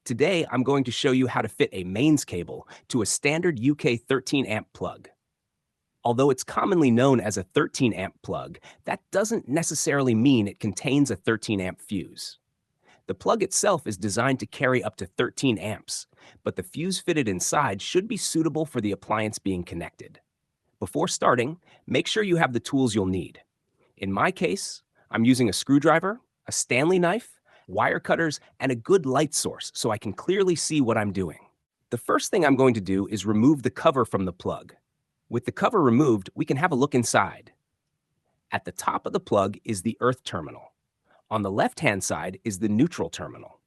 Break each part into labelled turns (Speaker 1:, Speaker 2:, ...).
Speaker 1: Today, I'm going to show you how to fit a mains cable to a standard UK 13 amp plug. Although it's commonly known as a 13 amp plug, that doesn't necessarily mean it contains a 13 amp fuse. The plug itself is designed to carry up to 13 amps, but the fuse fitted inside should be suitable for the appliance being connected. Before starting, make sure you have the tools you'll need. In my case, I'm using a screwdriver, a Stanley knife, wire cutters, and a good light source so I can clearly see what I'm doing. The first thing I'm going to do is remove the cover from the plug. With the cover removed, we can have a look inside. At the top of the plug is the earth terminal. On the left-hand side is the neutral terminal.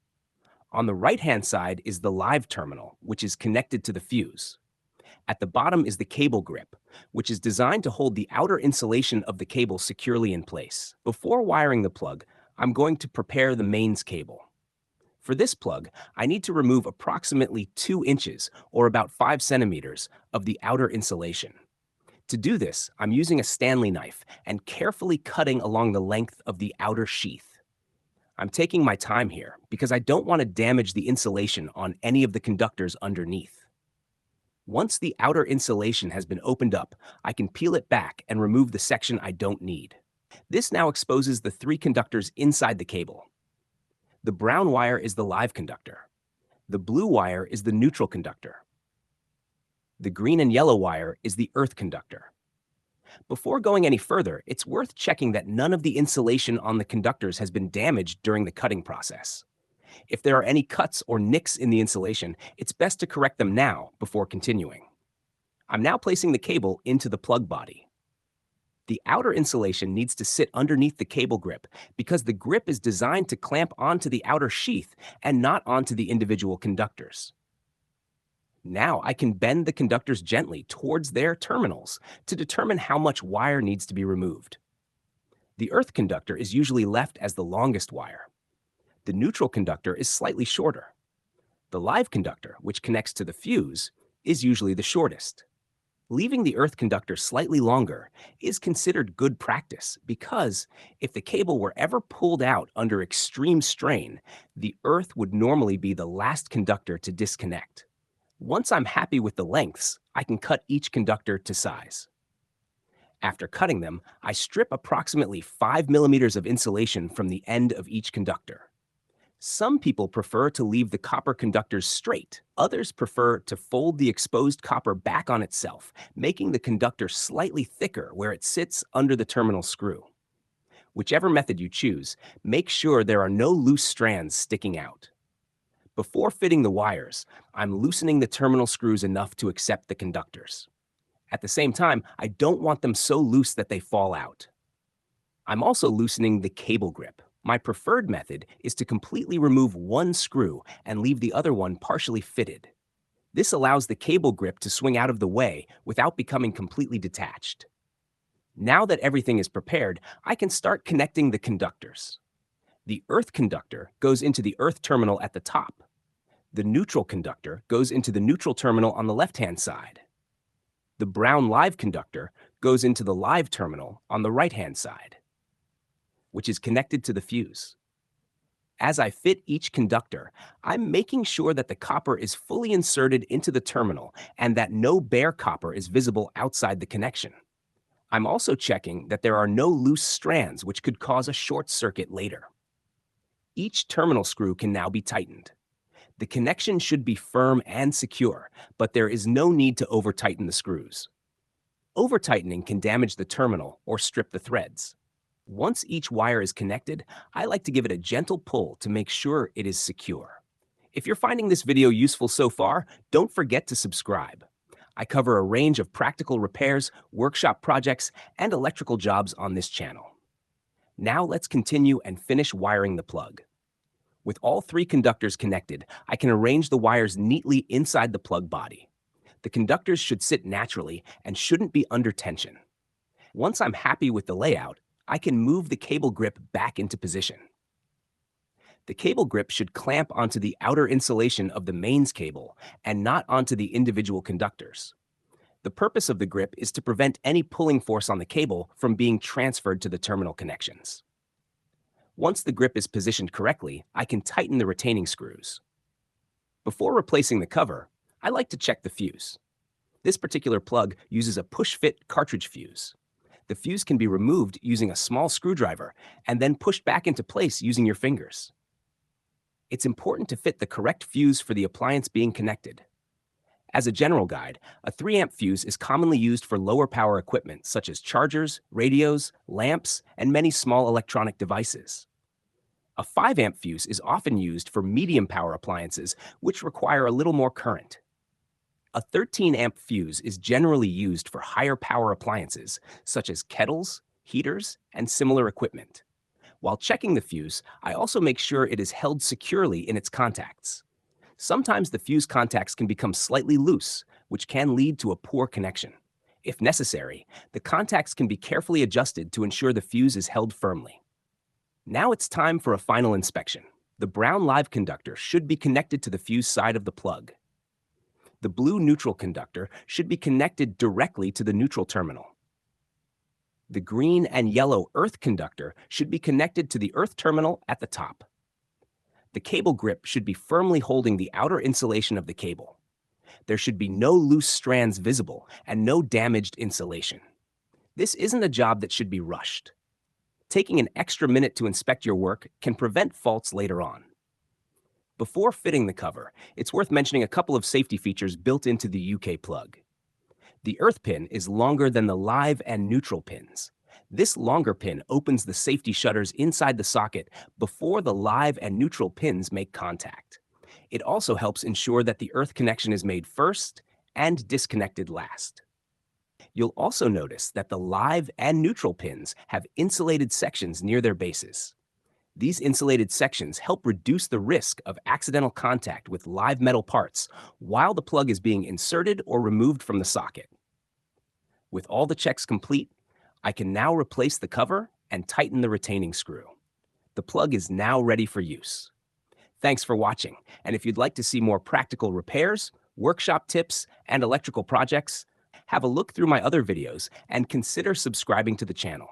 Speaker 1: On the right-hand side is the live terminal, which is connected to the fuse. At the bottom is the cable grip, which is designed to hold the outer insulation of the cable securely in place. Before wiring the plug, I'm going to prepare the mains cable. For this plug, I need to remove approximately 2 inches, or about 5 centimeters, of the outer insulation. To do this, I'm using a Stanley knife and carefully cutting along the length of the outer sheath. I'm taking my time here because I don't want to damage the insulation on any of the conductors underneath. Once the outer insulation has been opened up, I can peel it back and remove the section I don't need. This now exposes the 3 conductors inside the cable. The brown wire is the live conductor. The blue wire is the neutral conductor. The green and yellow wire is the earth conductor. Before going any further, it's worth checking that none of the insulation on the conductors has been damaged during the cutting process. If there are any cuts or nicks in the insulation, it's best to correct them now before continuing. I'm now placing the cable into the plug body. The outer insulation needs to sit underneath the cable grip because the grip is designed to clamp onto the outer sheath and not onto the individual conductors. Now I can bend the conductors gently towards their terminals to determine how much wire needs to be removed. The earth conductor is usually left as the longest wire. The neutral conductor is slightly shorter. The live conductor, which connects to the fuse, is usually the shortest. Leaving the earth conductor slightly longer is considered good practice because if the cable were ever pulled out under extreme strain, the earth would normally be the last conductor to disconnect. Once I'm happy with the lengths, I can cut each conductor to size. After cutting them, I strip approximately 5 millimeters of insulation from the end of each conductor. Some people prefer to leave the copper conductors straight. Others prefer to fold the exposed copper back on itself, making the conductor slightly thicker where it sits under the terminal screw. Whichever method you choose, make sure there are no loose strands sticking out. Before fitting the wires, I'm loosening the terminal screws enough to accept the conductors. At the same time, I don't want them so loose that they fall out. I'm also loosening the cable grip. My preferred method is to completely remove one screw and leave the other one partially fitted. This allows the cable grip to swing out of the way without becoming completely detached. Now that everything is prepared, I can start connecting the conductors. The earth conductor goes into the earth terminal at the top. The neutral conductor goes into the neutral terminal on the left-hand side. The brown live conductor goes into the live terminal on the right-hand side, which is connected to the fuse. As I fit each conductor, I'm making sure that the copper is fully inserted into the terminal and that no bare copper is visible outside the connection. I'm also checking that there are no loose strands which could cause a short circuit later. Each terminal screw can now be tightened. The connection should be firm and secure, but there is no need to over-tighten the screws. Over-tightening can damage the terminal or strip the threads. Once each wire is connected, I like to give it a gentle pull to make sure it is secure. If you're finding this video useful so far, don't forget to subscribe. I cover a range of practical repairs, workshop projects, and electrical jobs on this channel. Now let's continue and finish wiring the plug. With all 3 conductors connected, I can arrange the wires neatly inside the plug body. The conductors should sit naturally and shouldn't be under tension. Once I'm happy with the layout, I can move the cable grip back into position. The cable grip should clamp onto the outer insulation of the mains cable and not onto the individual conductors. The purpose of the grip is to prevent any pulling force on the cable from being transferred to the terminal connections. Once the grip is positioned correctly, I can tighten the retaining screws. Before replacing the cover, I like to check the fuse. This particular plug uses a push-fit cartridge fuse. The fuse can be removed using a small screwdriver and then pushed back into place using your fingers. It's important to fit the correct fuse for the appliance being connected. As a general guide, a 3-amp fuse is commonly used for lower power equipment such as chargers, radios, lamps, and many small electronic devices. A 5-amp fuse is often used for medium power appliances, which require a little more current. A 13-amp fuse is generally used for higher power appliances, such as kettles, heaters, and similar equipment. While checking the fuse, I also make sure it is held securely in its contacts. Sometimes the fuse contacts can become slightly loose, which can lead to a poor connection. If necessary, the contacts can be carefully adjusted to ensure the fuse is held firmly. Now it's time for a final inspection. The brown live conductor should be connected to the fuse side of the plug. The blue neutral conductor should be connected directly to the neutral terminal. The green and yellow earth conductor should be connected to the earth terminal at the top. The cable grip should be firmly holding the outer insulation of the cable. There should be no loose strands visible and no damaged insulation. This isn't a job that should be rushed. Taking an extra minute to inspect your work can prevent faults later on. Before fitting the cover, it's worth mentioning a couple of safety features built into the UK plug. The earth pin is longer than the live and neutral pins. This longer pin opens the safety shutters inside the socket before the live and neutral pins make contact. It also helps ensure that the earth connection is made first and disconnected last. You'll also notice that the live and neutral pins have insulated sections near their bases. These insulated sections help reduce the risk of accidental contact with live metal parts while the plug is being inserted or removed from the socket. With all the checks complete, I can now replace the cover and tighten the retaining screw. The plug is now ready for use. Thanks for watching, and if you'd like to see more practical repairs, workshop tips, and electrical projects, have a look through my other videos and consider subscribing to the channel.